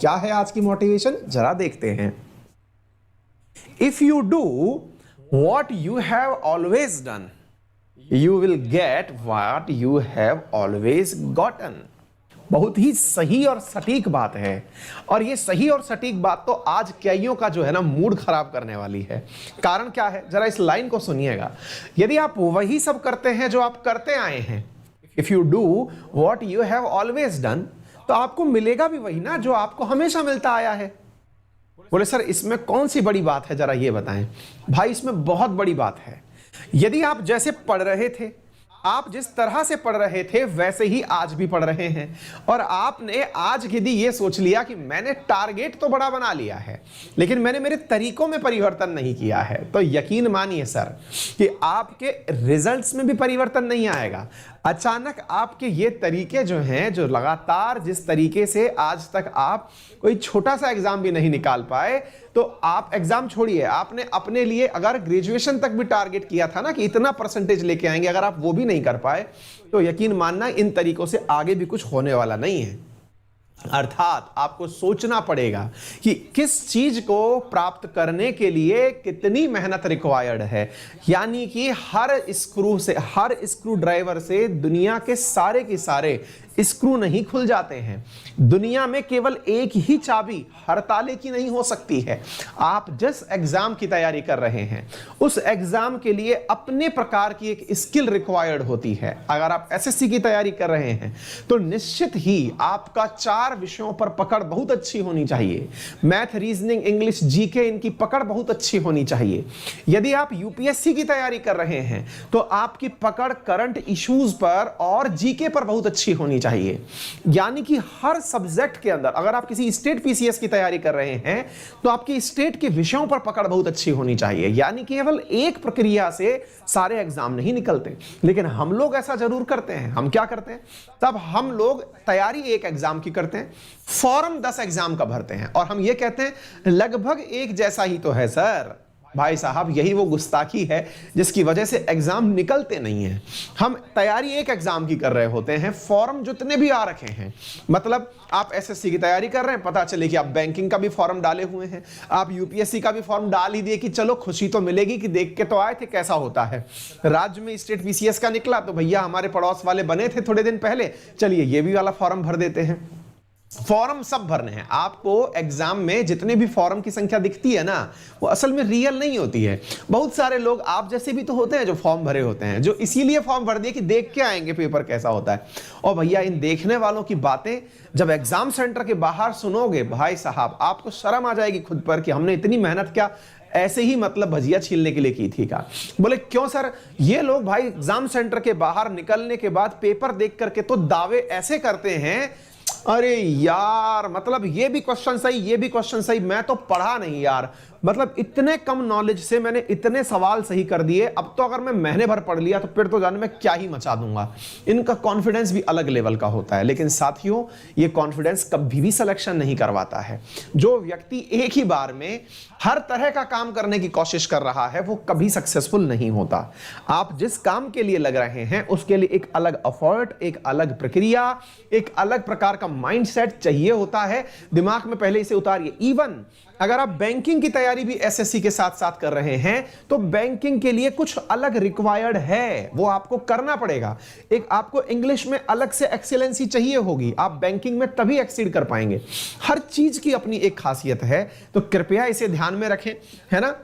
क्या है आज की मोटिवेशन, जरा देखते हैं। If you do what you have always done, you will get what you have always gotten. बहुत ही सही और सटीक बात है, और ये सही और सटीक बात तो आज कईयों का जो है ना मूड खराब करने वाली है। कारण क्या है, जरा इस लाइन को सुनिएगा। यदि आप वही सब करते हैं जो आप करते आए हैं, if you do what you have always done, तो आपको मिलेगा भी वही ना जो आपको हमेशा मिलता आया है। बोले सर इसमें कौन सी बड़ी बात है, जरा ये बताएं। भाई इसमें बहुत बड़ी बात है। यदि आप जैसे पढ़ रहे थे, आप जिस तरह से पढ़ रहे थे वैसे ही आज भी पढ़ रहे हैं, और आपने आज यदि ये सोच लिया कि मैंने टारगेट तो बड़ा बना लिया है लेकिन मैंने मेरे तरीकों में परिवर्तन नहीं किया है, तो यकीन मानिए सर कि आपके रिजल्ट्स में भी परिवर्तन नहीं आएगा। अचानक आपके ये तरीके जो हैं, जो लगातार जिस तरीके से आज तक आप कोई छोटा सा एग्जाम भी नहीं निकाल पाए, तो आप एग्जाम छोड़िए, आपने अपने लिए अगर ग्रेजुएशन तक भी टारगेट किया था ना कि इतना परसेंटेज लेके आएंगे, अगर आप वो भी नहीं कर पाए तो यकीन मानना इन तरीकों से आगे भी कुछ होने वाला नहीं है। अर्थात आपको सोचना पड़ेगा कि किस चीज को प्राप्त करने के लिए कितनी मेहनत रिक्वायर्ड है। यानी कि हर स्क्रू ड्राइवर से दुनिया के सारे स्क्रू नहीं खुल जाते हैं। दुनिया में केवल एक ही चाबी हर ताले की नहीं हो सकती है। आप जिस एग्जाम की तैयारी कर रहे हैं उस एग्जाम के लिए अपने प्रकार की एक स्किल रिक्वायर्ड होती है। अगर आप एसएससी की तैयारी कर रहे हैं तो निश्चित ही आपका 4 विषयों पर पकड़ बहुत अच्छी होनी चाहिए। मैथ, रीजनिंग, इंग्लिश, जीके, इनकी पकड़ बहुत अच्छी होनी चाहिए। यदि आप यूपीएससी की तैयारी कर रहे हैं तो आपकी पकड़ करंट इश्यूज पर और जीके पर बहुत अच्छी होनी चाहिए। यानी कि हर सब्जेक्ट के अंदर, अगर आप किसी स्टेट पीसीएस की तैयारी कर रहे हैं तो आपकी स्टेट के विषयों पर पकड़ बहुत अच्छी होनी चाहिए। यानी कि केवल एक प्रक्रिया से सारे एग्जाम नहीं निकलते, लेकिन हम लोग ऐसा जरूर करते हैं। हम क्या करते हैं, तब हम लोग तैयारी एक एग्जाम की करते हैं, फॉर्म 10 एग्जाम का भरते हैं, और हम ये कहते हैं लगभग एक जैसा ही तो है सर। भाई साहब यही वो गुस्ताखी है जिसकी वजह से एग्जाम निकलते नहीं हैं। हम तैयारी एक एग्जाम की कर रहे होते हैं, फॉर्म जितने भी आ रखे हैं, मतलब आप एसएससी की तैयारी कर रहे हैं, पता चले कि आप बैंकिंग का भी फॉर्म डाले हुए हैं, आप यूपीएससी का भी फॉर्म डाल ही दिए कि चलो खुशी तो मिलेगी कि देख के तो आए थे कैसा होता है। राज्य में स्टेट पीसीएस का निकला तो भैया हमारे पड़ोस वाले बने थे थोड़े दिन पहले, चलिए ये भी वाला फॉर्म भर देते हैं। फॉर्म सब भरने हैं आपको। एग्जाम में जितने भी फॉर्म की संख्या दिखती है ना, वो असल में रियल नहीं होती है। बहुत सारे लोग आप जैसे भी तो होते हैं जो फॉर्म भरे होते हैं, जो इसीलिए फॉर्म भर दिए कि देख के आएंगे पेपर कैसा होता है। और भैया इन देखने वालों की बातें जब एग्जाम सेंटर के बाहर सुनोगे, भाई साहब आपको शर्म आ जाएगी खुद पर कि हमने इतनी मेहनत क्या ऐसे ही मतलब भजिया छीलने के लिए की थी का। बोले क्यों सर, ये लोग भाई एग्जाम सेंटर के बाहर निकलने के बाद पेपर देख करके तो दावे ऐसे करते हैं, अरे यार मतलब ये भी क्वेश्चन सही, ये भी क्वेश्चन सही, मैं तो पढ़ा नहीं यार, मतलब इतने कम नॉलेज से मैंने इतने सवाल सही कर दिए, अब तो अगर मैं महीने भर पढ़ लिया तो फिर तो जाने में क्या ही मचा दूंगा। इनका कॉन्फिडेंस भी अलग लेवल का होता है। लेकिन साथियों ये कॉन्फिडेंस कभी भी सिलेक्शन नहीं करवाता है। जो व्यक्ति एक ही बार में हर तरह का काम करने की कोशिश कर रहा है वो कभी सक्सेसफुल नहीं होता। आप जिस काम के लिए लग रहे हैं उसके लिए एक अलग एफर्ट, एक अलग प्रक्रिया, एक अलग प्रकार का माइंडसेट चाहिए होता है। दिमाग में पहले इसे उतारिए। इवन अगर आप बैंकिंग की तैयारी भी एसएससी के साथ साथ कर रहे हैं तो बैंकिंग के लिए कुछ अलग रिक्वायर्ड है, वो आपको करना पड़ेगा। एक आपको इंग्लिश में अलग से एक्सीलेंसी चाहिए होगी, आप बैंकिंग में तभी एक्सीड कर पाएंगे। हर चीज की अपनी एक खासियत है, तो कृपया इसे ध्यान में रखें, है ना।